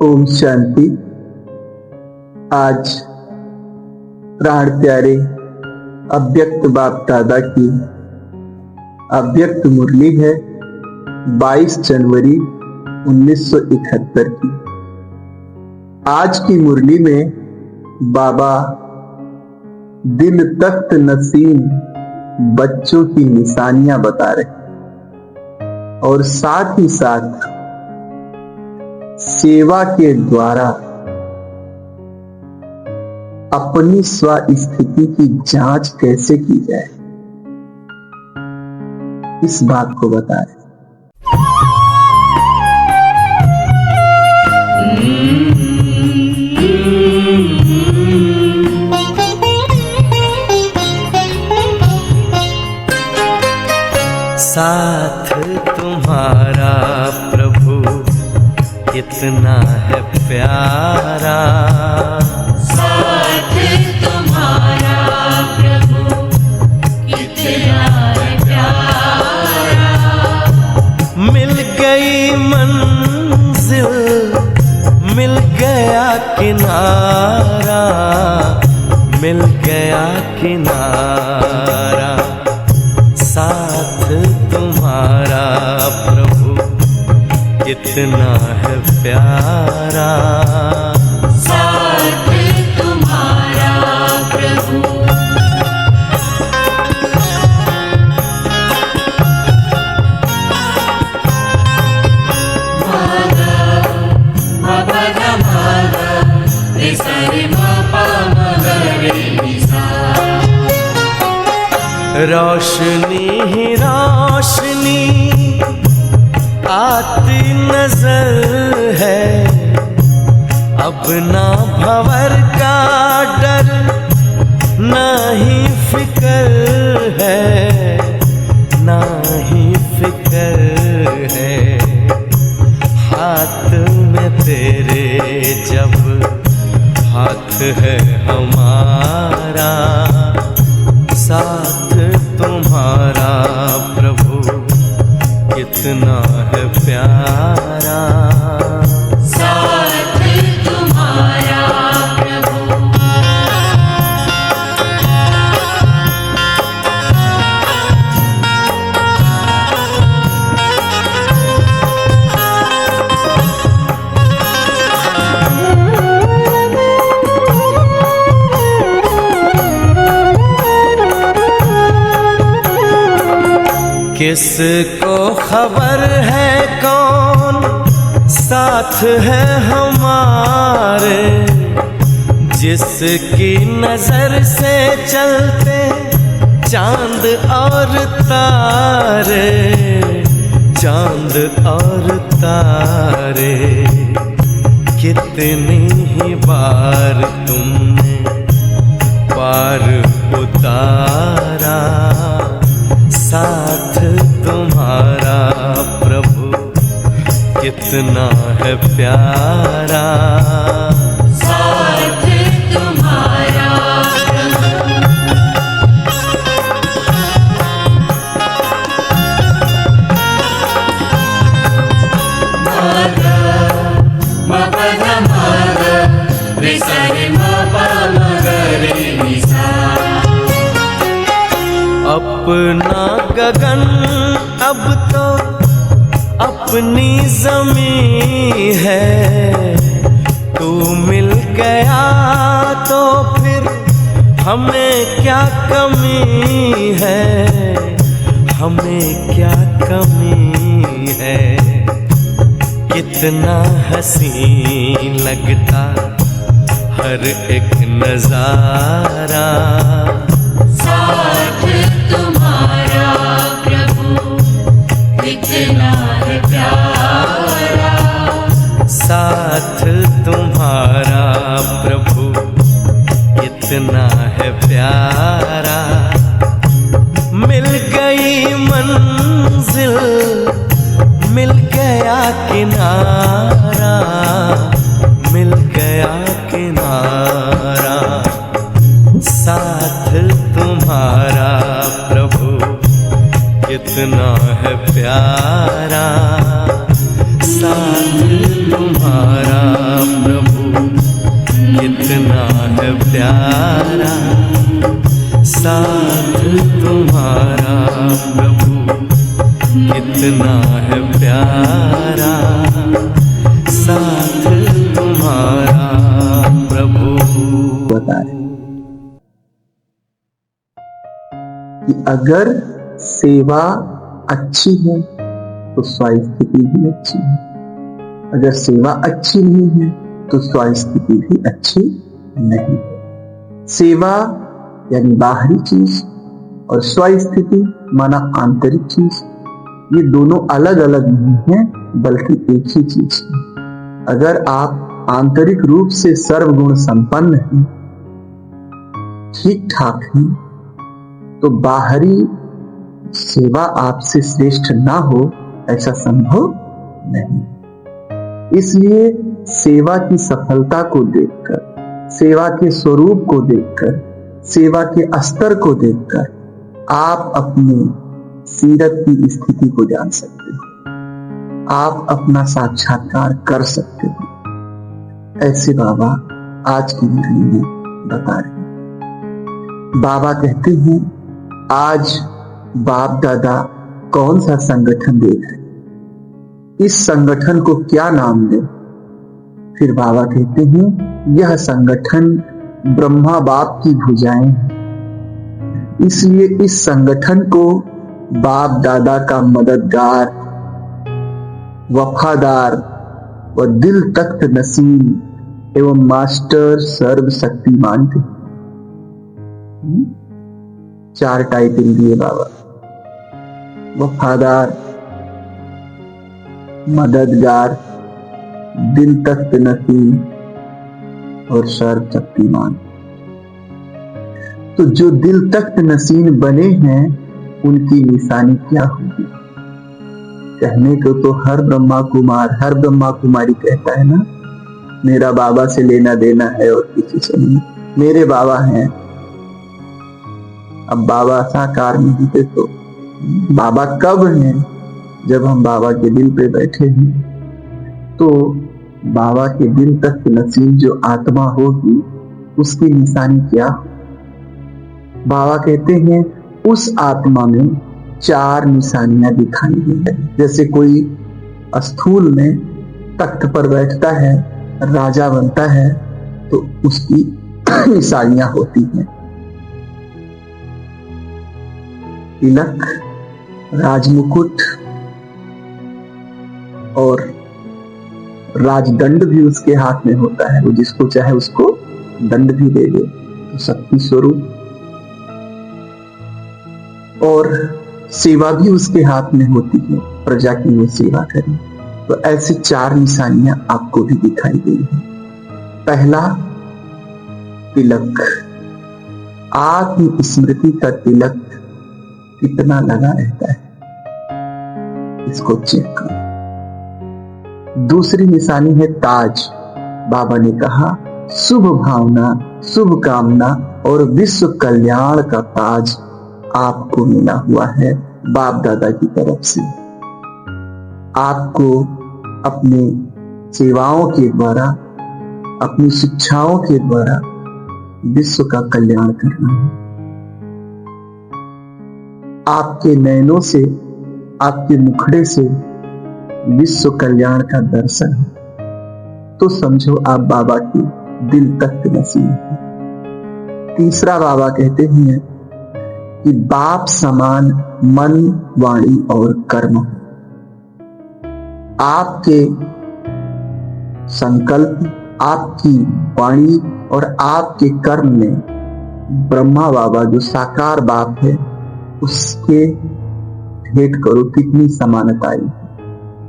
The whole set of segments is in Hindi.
ओम शांति। आज प्राण प्यारे अव्यक्त बाप दादा की अव्यक्त मुरली है 22 जनवरी 1971 की। आज की मुरली में बाबा दिल तख्त नसीम बच्चों की निशानियां बता रहे और साथ ही साथ सेवा के द्वारा अपनी स्वस्थिति की जांच कैसे की जाए इस बात को बता रहे। साथ तुम्हारा प्रभु कितना है प्यारा, साथ तुम्हारा प्रभु कितना है प्यारा। मिल गई मंजिल मिल गया किनारा, मिल गया किनारा। साथ तुम्हारा प्रभु कितना है प्यारा, साथ तुम्हारा प्रभु। रोशनी ही रोशनी आती नजर है, अब ना भंवर का डर ना ही फिक्र है, ना ही फिक्र है। हाथ में तेरे जब हाथ है हमारा, साथ तुम्हारा प्रभु कितना है प्यारा, साथ तुम्हारा प्रभु। किसको खबर है कौन साथ है हमारे, जिसकी नजर से चलते चांद और तारे, चांद और तारे। कितनी ही बार तुमने पार उतारा, साथ तुम्हारा प्रभु कितना है प्यारा, साथ तुम्हारा अपना गगन अब तो अपनी ज़मीं है, तू मिल गया तो फिर हमें क्या कमी है, हमें क्या कमी है। कितना हसीन लगता हर एक नजारा, साथ तुम्हारा प्रभु कितना है प्यारा, साथ तुम्हारा प्रभु कितना है प्यारा। मिल गई मंजिल मिल गया किनारा, मिल गया किनारा। साथ तुम्हारा प्रभु कितना है प्यारा, साथ तुम्हारा प्रभु कितना है प्यारा, साथ तुम्हारा प्रभु कितना है प्यारा, साथ तुम्हारा प्रभु। बता रहे कि अगर सेवा अच्छी है तो स्वास्थ्य भी अच्छी है, अगर सेवा अच्छी नहीं है तो स्वास्थ्य भी अच्छी नहीं। सेवा यानी बाहरी चीज और स्वास्थ्य माना आंतरिक चीज, ये दोनों अलग अलग नहीं है बल्कि एक ही चीज है। अगर आप आंतरिक रूप से सर्वगुण संपन्न हैं, ठीक ठाक हैं, तो बाहरी सेवा आपसे श्रेष्ठ ना हो ऐसा संभव नहीं। इसलिए सेवा की सफलता को देखकर, सेवा के स्वरूप को देखकर, सेवा के स्तर को देखकर आप अपने सीरत की स्थिति को जान सकते हो, आप अपना साक्षात्कार कर सकते हो। ऐसे बाबा आज की मुरली में बता रहे हैं। बाबा कहते हैं आज बाप दादा कौन सा संगठन देख रहे, इस संगठन को क्या नाम दे? फिर बाबा कहते हैं यह संगठन ब्रह्मा बाप की भुजाएं हैं, इसलिए इस संगठन को बाप दादा का मददगार, वफादार व दिल तख्त नसीब एवं मास्टर सर्वशक्ति मानते। 4 टाइटल दिए बाबा, वफादार, मददगार, दिल तख्त नसीब और सर्वशक्तिमान। तो जो दिल तख्त नसीब बने हैं उनकी निशानी क्या होगी? कहने को तो हर ब्रह्मा कुमार, हर ब्रह्मा कुमारी कहता है ना, मेरा बाबा से लेना देना है और किसी से नहीं, मेरे बाबा हैं। अब बाबा साकार नहीं थे तो बाबा कब हैं? जब हम बाबा के दिल पे बैठे हैं। तो बाबा के दिल तक नसीब जो आत्मा होगी उसकी निशानी क्या? बाबा कहते हैं उस आत्मा में 4 निशानियां दिखाई देंगी। जैसे कोई स्थूल में तख्त पर बैठता है, राजा बनता है, तो उसकी निशानियां होती हैं। तिलक, राजमुकुट और राजदंड भी उसके हाथ में होता है। वो जिसको चाहे उसको दंड भी दे दे। तो शक्ति स्वरूप और सेवा भी उसके हाथ में होती है, प्रजा की वो सेवा करे। तो ऐसे 4 निशानियां आपको भी दिखाई देंगी। पहला, तिलक। आत्म स्मृति का तिलक कितना लगा रहता है, इसको चेक करो। दूसरी निशानी है ताज। बाबा ने कहा शुभ भावना, शुभ कामना और विश्व कल्याण का ताज आपको मिला हुआ है बाप दादा की तरफ से। आपको अपने सेवाओं के द्वारा, अपनी शिक्षाओं के द्वारा विश्व का कल्याण करना है। आपके नयनों से, आपके मुखड़े से विश्व कल्याण का दर्शन है, तो समझो आप बाबा की दिल तक नसीब है। तीसरा, बाबा कहते हैं कि बाप समान मन, वाणी और कर्म। आपके संकल्प, आपकी वाणी और आपके कर्म में ब्रह्मा बाबा जो साकार बाप है उसके भेंट करो कितनी समानता आई है।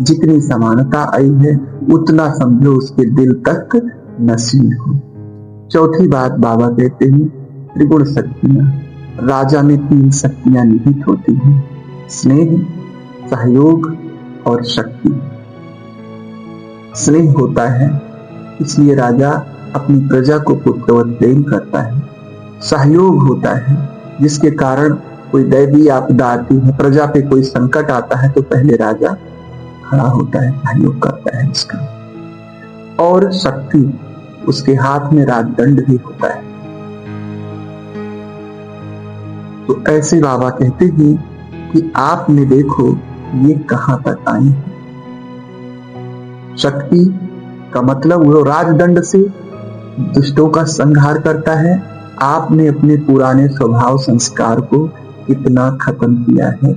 जितनी समानता आई है उतना समझो उसके दिल तक नसीब हो। चौथी बात बाबा कहते हैं त्रिगुण शक्तियां। राजा में 3 शक्तियां निहित होती हैं, स्नेह, सहयोग और शक्ति। स्नेह होता है इसलिए राजा अपनी प्रजा को पुत्रवत प्रेम करता है। सहयोग होता है जिसके कारण कोई दैवीय आपदा आती है, प्रजा पे कोई संकट आता है तो पहले राजा खड़ा होता है, सहयोग करता है इसका। और शक्ति उसके हाथ में राजदंड भी होता है। तो ऐसे बाबा कहते हैं कि आपने देखो ये कहां तक आई है। शक्ति का मतलब वो राजदंड से दुष्टों का संहार करता है। आपने अपने पुराने स्वभाव संस्कार को कितना खत्म किया है।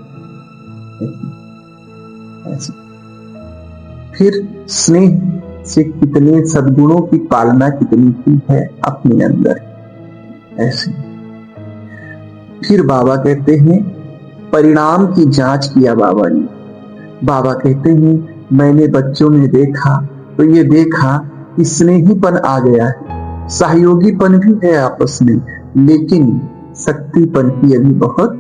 ऐसे फिर स्नेह से कितने सद्गुणों की पालना कितनी की है अपने अंदर। ऐसे फिर बाबा कहते हैं परिणाम की जांच किया बाबा ने। बाबा कहते हैं मैंने बच्चों में देखा तो ये देखा कि स्नेहीपन आ गया है, सहयोगीपन भी है आपस में, लेकिन शक्तिपन की अभी बहुत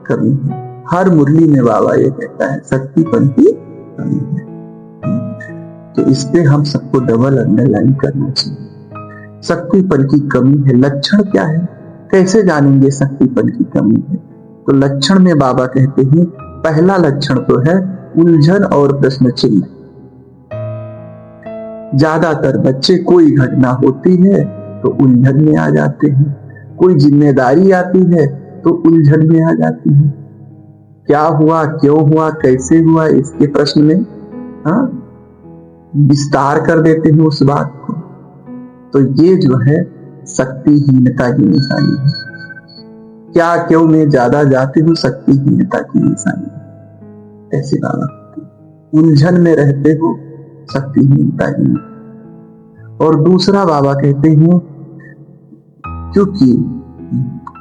कमी है। हर मुरली में बाबा ये कहता है शक्तिपन की कमी है। तो इस पे हम सबको डबल अंडरलाइन करना चाहिए। शक्तिपन की कमी है। लक्षण क्या है, कैसे जानेंगे शक्तिपन की कमी है? तो लक्षण में बाबा कहते हैं पहला लक्षण तो है उलझन और प्रश्न चिन्ह। ज्यादातर बच्चे कोई घटना होती है तो उलझन में आ जाते हैं, कोई जिम्मेदारी आती है तो उलझन में आ जाती है। क्या हुआ, क्यों हुआ, कैसे हुआ, इसके प्रश्न में विस्तार कर देते हैं उस बात को। तो ये जो है शक्तिहीनता की निशानी है। क्या क्यों में ज्यादा जाते हो, शक्तिहीनता की निशानी है। ऐसे बाबा उलझन में रहते हो, शक्तिहीनता की। और दूसरा बाबा कहते हैं क्योंकि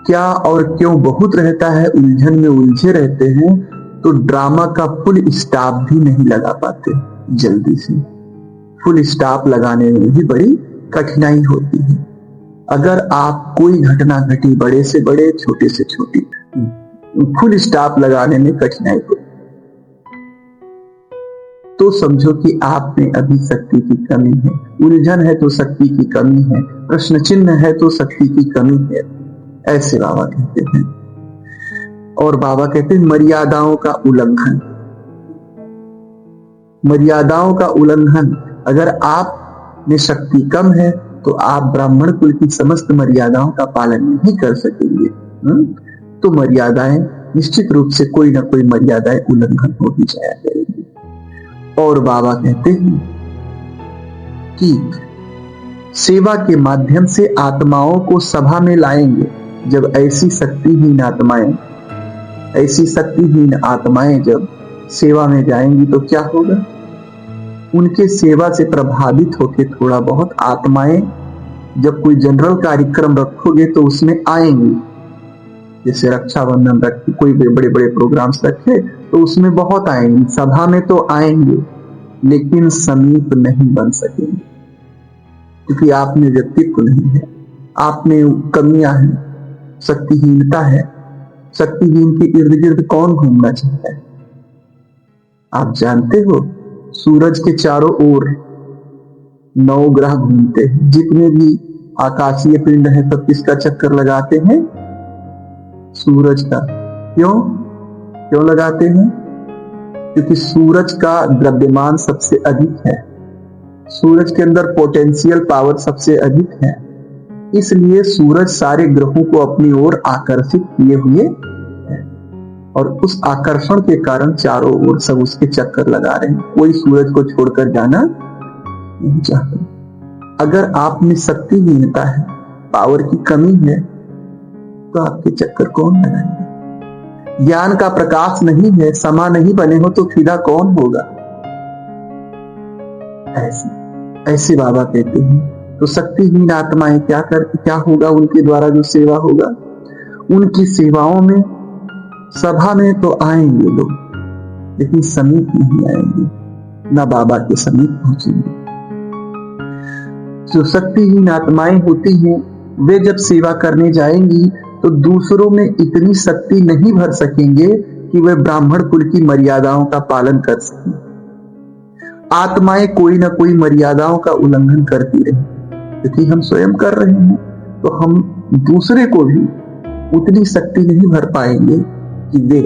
क्या और क्यों बहुत रहता है, उलझन में उलझे रहते हैं, तो ड्रामा का फुल स्टॉप भी नहीं लगा पाते जल्दी से। फुल स्टॉप लगाने में भी बड़ी कठिनाई होती है। अगर आप कोई घटना घटी, बड़े से बड़े, छोटे से छोटी, फुल स्टॉप लगाने में कठिनाई होती, तो समझो कि आप में अभी शक्ति की कमी है। उलझन है तो शक्ति की कमी है, प्रश्न चिन्ह है तो शक्ति की कमी है। ऐसे बाबा कहते हैं। और बाबा कहते हैं मर्यादाओं का उल्लंघन। मर्यादाओं का उल्लंघन, अगर आप में शक्ति कम है तो आप ब्राह्मण कुल की समस्त मर्यादाओं का पालन नहीं कर सकेंगे। तो मर्यादाएं निश्चित रूप से कोई ना कोई मर्यादाएं उल्लंघन हो ही जाया करेगी। और बाबा कहते हैं कि सेवा के माध्यम से आत्माओं को सभा में लाएंगे। जब ऐसी शक्तिहीन आत्माएं जब सेवा में जाएंगी तो क्या होगा, उनके सेवा से प्रभावित होकर थोड़ा बहुत आत्माएं जब कोई जनरल कार्यक्रम रखोगे तो उसमें आएंगी। जैसे रक्षाबंधन रखे, कोई बड़े बड़े प्रोग्राम्स रखे तो उसमें बहुत आएंगे, सभा में तो आएंगे, लेकिन समीप नहीं बन सकेंगे, क्योंकि आप में व्यक्तित्व नहीं है, आप में कमियां हैं, शक्तिहीनता है। शक्तिहीन के इर्द गिर्द कौन घूमना चाहता है? आप जानते हो सूरज के चारों ओर 9 ग्रह घूमते हैं। जितने भी आकाशीय पिंड है सब किसका चक्कर लगाते हैं? सूरज का। क्यों लगाते हैं? क्योंकि सूरज का द्रव्यमान सबसे अधिक है, सूरज के अंदर पोटेंशियल पावर सबसे अधिक है, इसलिए सूरज सारे ग्रहों को अपनी ओर आकर्षित किए हुए है। और उस आकर्षण के कारण चारों ओर सब उसके चक्कर लगा रहे हैं। कोई सूरज को छोड़कर जाना नहीं चाहता। अगर आप में शक्तिहीनता है, पावर की कमी है, तो आपके चक्कर कौन लगाएंगे? ज्ञान का प्रकाश नहीं है, समा नहीं बने हो तो फिदा कौन होगा? ऐसे बाबा कहते हैं। तो शक्तिहीन आत्माएं क्या होगा उनके द्वारा जो सेवा होगा? उनकी सेवाओं में, सभा में तो आएंगे लोग, लेकिन समीप नहीं आएंगे, ना बाबा के समीप पहुंचेंगे। जो शक्तिहीन आत्माएं होती हैं, वे जब सेवा करने जाएंगी तो दूसरों में इतनी शक्ति नहीं भर सकेंगे कि वे ब्राह्मण कुल की मर्यादाओं का पालन कर सकें। आत्माएं कोई ना कोई मर्यादाओं का उल्लंघन करती रही, क्योंकि हम स्वयं कर रहे हैं, तो हम दूसरे को भी उतनी शक्ति नहीं भर पाएंगे कि वे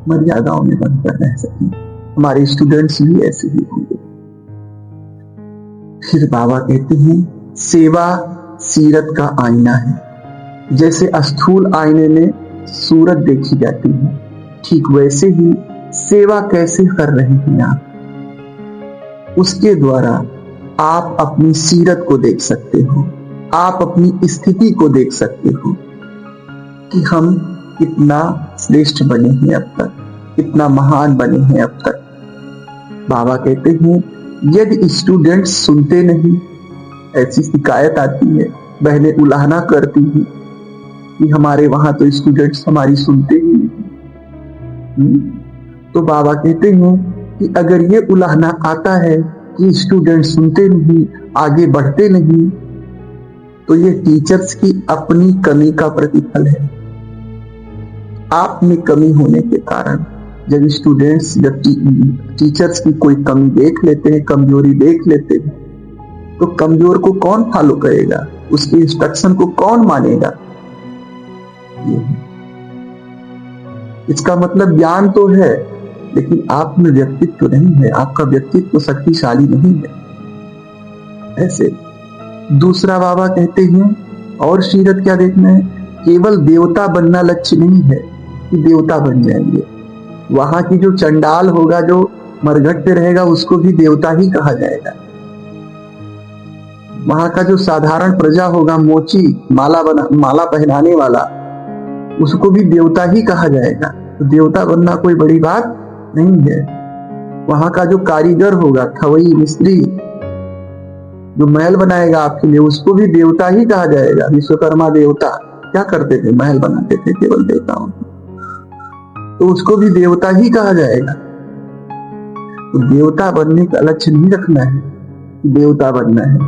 मर्यादाओं में बनकर रह सकें। हमारे स्टूडेंट्स भी ऐसे ही होंगे। फिर बाबा कहते हैं सेवा सीरत का आईना है। जैसे स्थूल आईने में सूरत देखी जाती है, ठीक वैसे ही सेवा कैसे कर रहे हैं आप, उसके द्वारा आप अपनी सीरत को देख सकते हो, आप अपनी स्थिति को देख सकते हो कि हम कितना श्रेष्ठ बने हैं अब तक, कितना महान बने हैं अब तक। बाबा कहते हैं यदि स्टूडेंट्स सुनते नहीं, ऐसी शिकायत आती है, बहनें उलाहना करती हैं कि हमारे वहां तो स्टूडेंट्स हमारी सुनते ही नहीं। तो बाबा कहते हैं कि अगर ये उलाहना आता है कि स्टूडेंट सुनते नहीं, आगे बढ़ते नहीं, तो ये टीचर्स की अपनी कमी का प्रतिफल है। आप में कमी होने के कारण जब स्टूडेंट्स जब टीचर्स की कोई कमी देख लेते हैं, कमजोरी देख लेते हैं, तो कमजोर को कौन फॉलो करेगा, उसके इंस्ट्रक्शन को कौन मानेगा। इसका मतलब ज्ञान तो है लेकिन आप में व्यक्तित्व नहीं है, आपका व्यक्तित्व शक्तिशाली नहीं है। ऐसे दूसरा बाबा कहते हैं और सीरत क्या देखना है, केवल देवता बनना लक्ष्य नहीं है कि देवता बन जाएंगे। वहां की जो चंडाल होगा, जो मरघट पे रहेगा, उसको भी देवता ही कहा जाएगा। वहां का जो साधारण प्रजा होगा, मोची माला पहनाने वाला, उसको भी देवता ही कहा जाएगा। तो देवता बनना कोई बड़ी बात नहीं है। वहां का जो कारीगर होगा, खवई मिस्त्री, जो महल बनाएगा आपके लिए, उसको भी देवता ही कहा जाएगा। विश्वकर्मा देवता क्या करते थे, महल बनाते थे केवल देवताओं, तो उसको भी देवता ही कहा जाएगा। तो देवता बनने का लक्ष्य नहीं रखना है, देवता बनना है।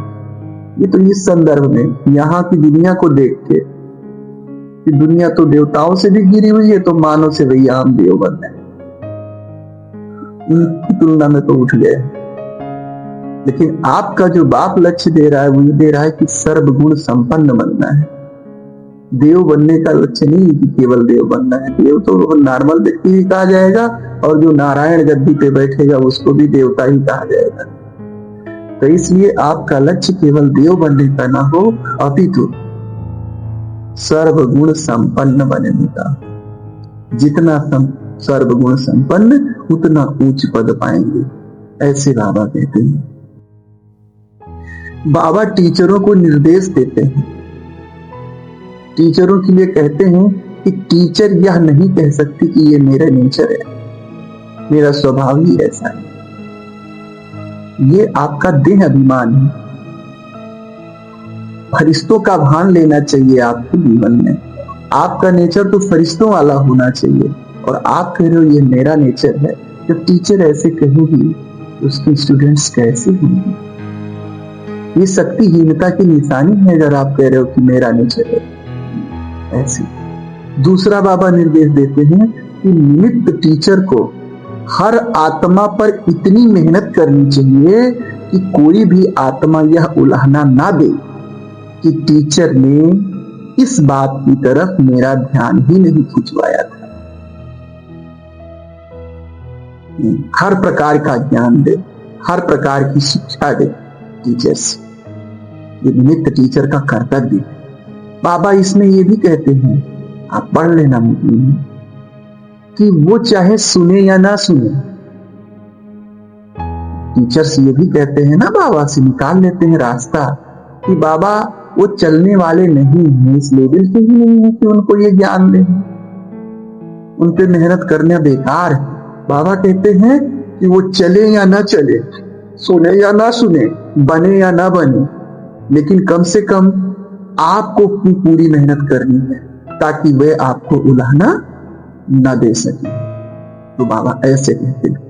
ये तो इस संदर्भ में यहाँ की दुनिया को देख के कि दुनिया तो देवताओं से भी घिरी हुई है, तो मानव से भैया हम देव बनना है, उनकी तुलना में तो उठ गए। लेकिन आपका जो बाप लक्ष्य दे रहा है वो ये दे रहा है कि सर्वगुण संपन्न बनना है। देव बनने का लक्ष्य नहीं कि केवल देव बनना है। देव तो नॉर्मल व्यक्ति ही कहा जाएगा, और जो नारायण गद्दी पे बैठेगा उसको भी देवता ही कहा जाएगा। तो इसलिए आपका लक्ष्य केवल देव बनने का ना हो, अपितु सर्वगुण संपन्न बनने का। जितना सर्वगुण संपन्न उतना ऊंच पद पाएंगे, ऐसे बाबा कहते हैं। बाबा टीचरों को निर्देश देते हैं, टीचरों के लिए कहते हैं कि टीचर यह नहीं कह सकती कि ये मेरा नेचर है, मेरा स्वभाव ही ऐसा है। ये आपका देह अभिमान है। फरिश्तों का भान लेना चाहिए आपके जीवन में। आपका नेचर तो फरिश्तों वाला होना चाहिए, और आप कह रहे हो ये मेरा नेचर है। जब टीचर ऐसे कहेगी तो उसके स्टूडेंट्स कैसे होंगे। ये शक्तिहीनता की निशानी है अगर आप कह रहे हो कि मेरा नेचर है ऐसे। दूसरा बाबा निर्देश देते हैं कि निमित्त टीचर को हर आत्मा पर इतनी मेहनत करनी चाहिए कि कोई भी आत्मा यह उलाहना ना दे कि टीचर ने इस बात की तरफ मेरा ध्यान ही नहीं खिंचवाया था। हर प्रकार का ज्ञान दे, हर प्रकार की शिक्षा दे टीचर्स। ये निमित्त टीचर का कर्तव्य। बाबा इसमें ये भी कहते हैं, आप पढ़ लेना कि वो चाहे सुने या ना सुने। टीचर्स ये भी कहते हैं ना, बाबा से निकाल लेते हैं रास्ता कि बाबा वो चलने वाले नहीं है, इस लेवल के ही नहीं है कि उनको ये ज्ञान दे, उन पे मेहनत करना बेकार है। बाबा कहते हैं कि वो चले या ना चले, सुने या ना सुने, बने या ना बने, लेकिन कम से कम आपको पूरी मेहनत करनी है ताकि वे आपको उलाहना न दे सके। तो बाबा ऐसे कहते हैं।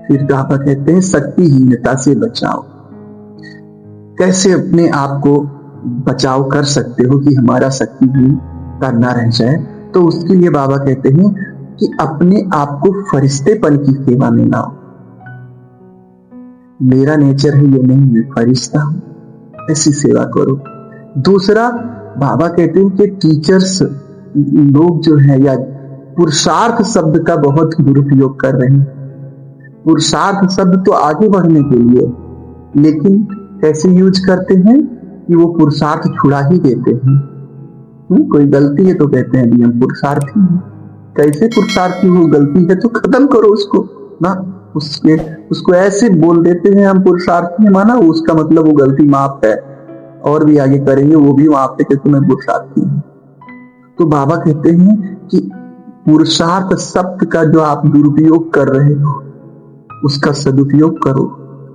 फिर बाबा कहते हैं शक्तिहीनता से बचाओ। कैसे अपने आप को बचाव कर सकते हो कि हमारा शक्तिहीनता न रह जाए। तो उसके लिए बाबा कहते हैं कि अपने आप को फरिश्तेपन की सेवा में लाओ। मेरा नेचर है ये नहीं, मैं फरिश्ता हूं, ऐसी सेवा करो। दूसरा बाबा कहते हैं कि टीचर्स लोग जो है या पुरुषार्थ शब्द का बहुत दुरुपयोग कर रहे हैं। पुरुषार्थ शब्द तो आगे बढ़ने के लिए, लेकिन कैसे यूज करते हैं कि वो पुरुषार्थ छुड़ा ही देते हैं। कोई गलती है तो कहते हैं भी हम पुरुषार्थी हैं। कैसे पुरुषार्थी? वो गलती है तो खत्म करो उसको ना, उसको ऐसे बोल देते हैं हम पुरुषार्थी हैं, माना उसका मतलब वो गलती माफ है, और भी आगे करेंगे वो भी माफ है कि तुम्हें पुरुषार्थी है। तो बाबा कहते हैं कि पुरुषार्थ शब्द का जो आप दुरुपयोग कर रहे हो उसका सदुपयोग करो,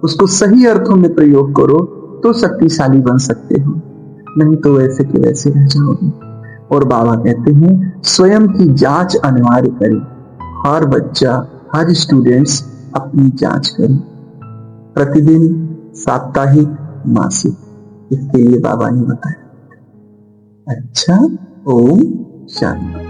उसको सही अर्थों में प्रयोग करो तो शक्तिशाली बन सकते हो, नहीं तो वैसे के वैसे रह जाओगे। और बाबा कहते हैं स्वयं की जांच अनिवार्य करें। हर बच्चा, हर स्टूडेंट्स अपनी जांच करें, प्रतिदिन, साप्ताहिक, मासिक। इसके लिए बाबा ने बताया। अच्छा, ओम शांति।